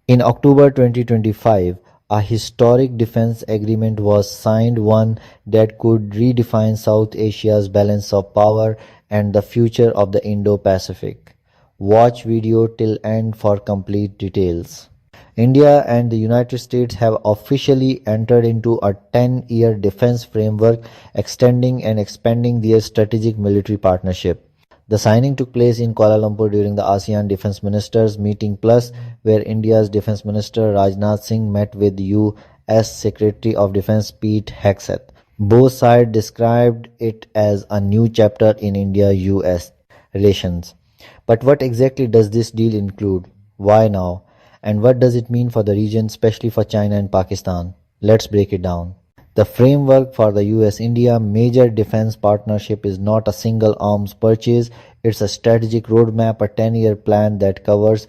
In October 2025, a historic defense agreement was signed, one that could redefine South Asia's balance of power and the future of the Indo-Pacific. Watch video till end for complete details. India and the United States have officially entered into a 10-year defense framework extending and expanding their strategic military partnership. The signing took place in Kuala Lumpur during the ASEAN Defence Ministers Meeting Plus, where India's Defence Minister Rajnath Singh met with US Secretary of Defence Pete Hegseth. Both sides described it as a new chapter in India-US relations. But what exactly does this deal include? Why now? And what does it mean for the region, especially for China and Pakistan? Let's break it down. The framework for the US-India major defense partnership is not a single arms purchase, it's a strategic roadmap, a 10-year plan that covers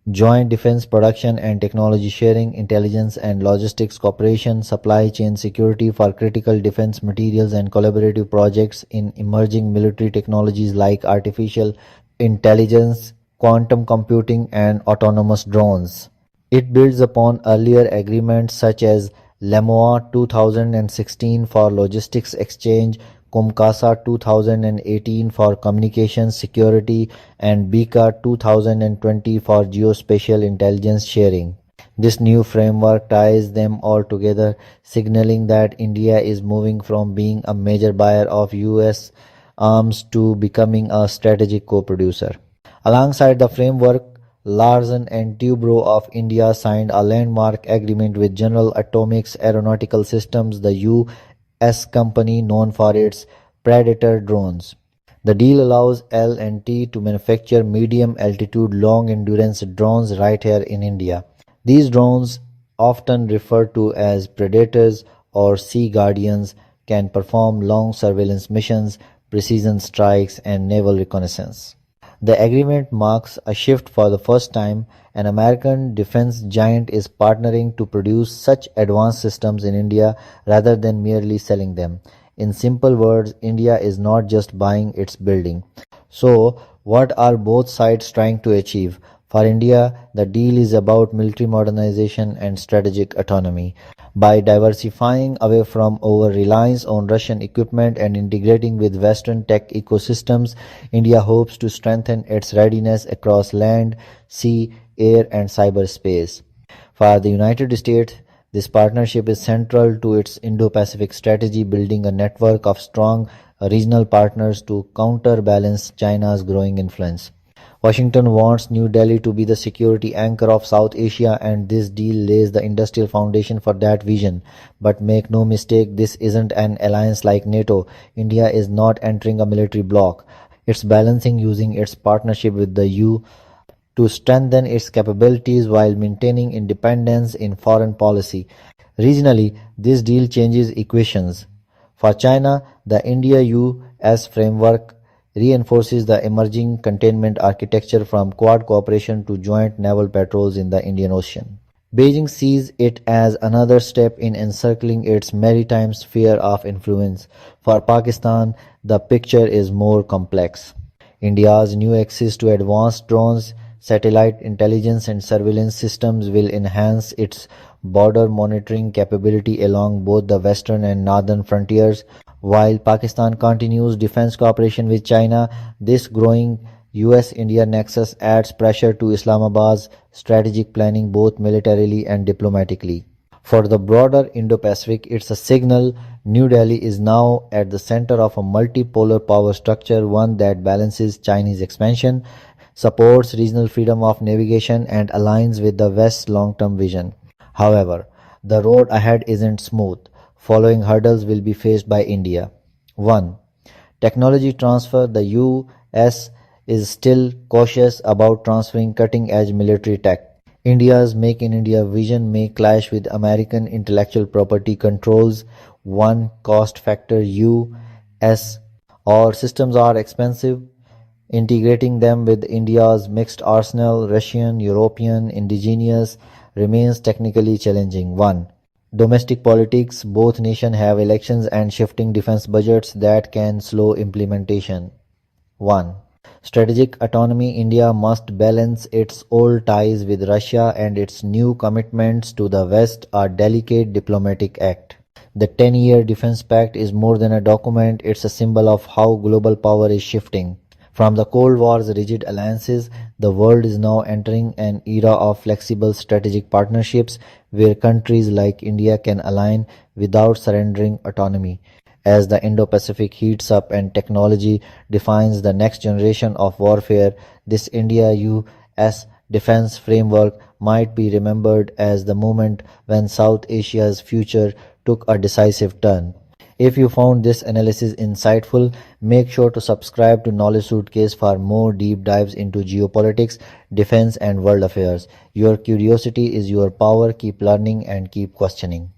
joint defense production and technology sharing, intelligence and logistics cooperation, supply chain security for critical defense materials, and collaborative projects in emerging military technologies like artificial intelligence, quantum computing, and autonomous drones. It builds upon earlier agreements such as LEMOA 2016 for logistics exchange, COMCASA 2018 for communications security, and BICA 2020 for geospatial intelligence sharing. This new framework ties them all together, signaling that India is moving from being a major buyer of US arms to becoming a strategic co-producer. Alongside the framework, Larsen and Toubro of India signed a landmark agreement with General Atomics Aeronautical Systems, the U.S. company known for its Predator drones. The deal allows L&T to manufacture medium-altitude, long-endurance drones right here in India. These drones, often referred to as Predators or Sea Guardians, can perform long surveillance missions, precision strikes, and naval reconnaissance. The agreement marks a shift. For the first time, an American defense giant is partnering to produce such advanced systems in India rather than merely selling them. In simple words, India is not just buying, it's building. So, what are both sides trying to achieve? For India, the deal is about military modernization and strategic autonomy. By diversifying away from over-reliance on Russian equipment and integrating with Western tech ecosystems, India hopes to strengthen its readiness across land, sea, air, and cyberspace. For the United States, this partnership is central to its Indo-Pacific strategy, building a network of strong regional partners to counterbalance China's growing influence. Washington wants New Delhi to be the security anchor of South Asia, and this deal lays the industrial foundation for that vision. But make no mistake, this isn't an alliance like NATO. India is not entering a military bloc. It's balancing using its partnership with the EU to strengthen its capabilities while maintaining independence in foreign policy. Regionally, this deal changes equations. For China, the India-US framework reinforces the emerging containment architecture from Quad cooperation to joint naval patrols in the Indian Ocean. Beijing sees it as another step in encircling its maritime sphere of influence. For Pakistan, the picture is more complex. India's new access to advanced drones, satellite intelligence, and surveillance systems will enhance its border monitoring capability along both the western and northern frontiers. While Pakistan continues defense cooperation with China, this growing US-India nexus adds pressure to Islamabad's strategic planning both militarily and diplomatically. For the broader Indo-Pacific, it's a signal New Delhi is now at the center of a multipolar power structure, one that balances Chinese expansion, supports regional freedom of navigation, and aligns with the West's long-term vision. However, the road ahead isn't smooth. Following hurdles will be faced by India. 1. Technology transfer. The US is still cautious about transferring cutting-edge military tech. India's Make in India vision may clash with American intellectual property controls. One cost factor: US or systems are expensive. Integrating them with India's mixed arsenal, Russian, European, indigenous, remains technically challenging. 1. Domestic politics. Both nations have elections and shifting defense budgets that can slow implementation. 1. Strategic autonomy. India must balance its old ties with Russia and its new commitments to the West, a delicate diplomatic act. The 10-year defense pact is more than a document, it's a symbol of how global power is shifting. From the Cold War's rigid alliances, the world is now entering an era of flexible strategic partnerships where countries like India can align without surrendering autonomy. As the Indo-Pacific heats up and technology defines the next generation of warfare, this India-US defense framework might be remembered as the moment when South Asia's future took a decisive turn. If you found this analysis insightful, make sure to subscribe to Knowledge Suitcase for more deep dives into geopolitics, defense, and world affairs. Your curiosity is your power. Keep learning and keep questioning.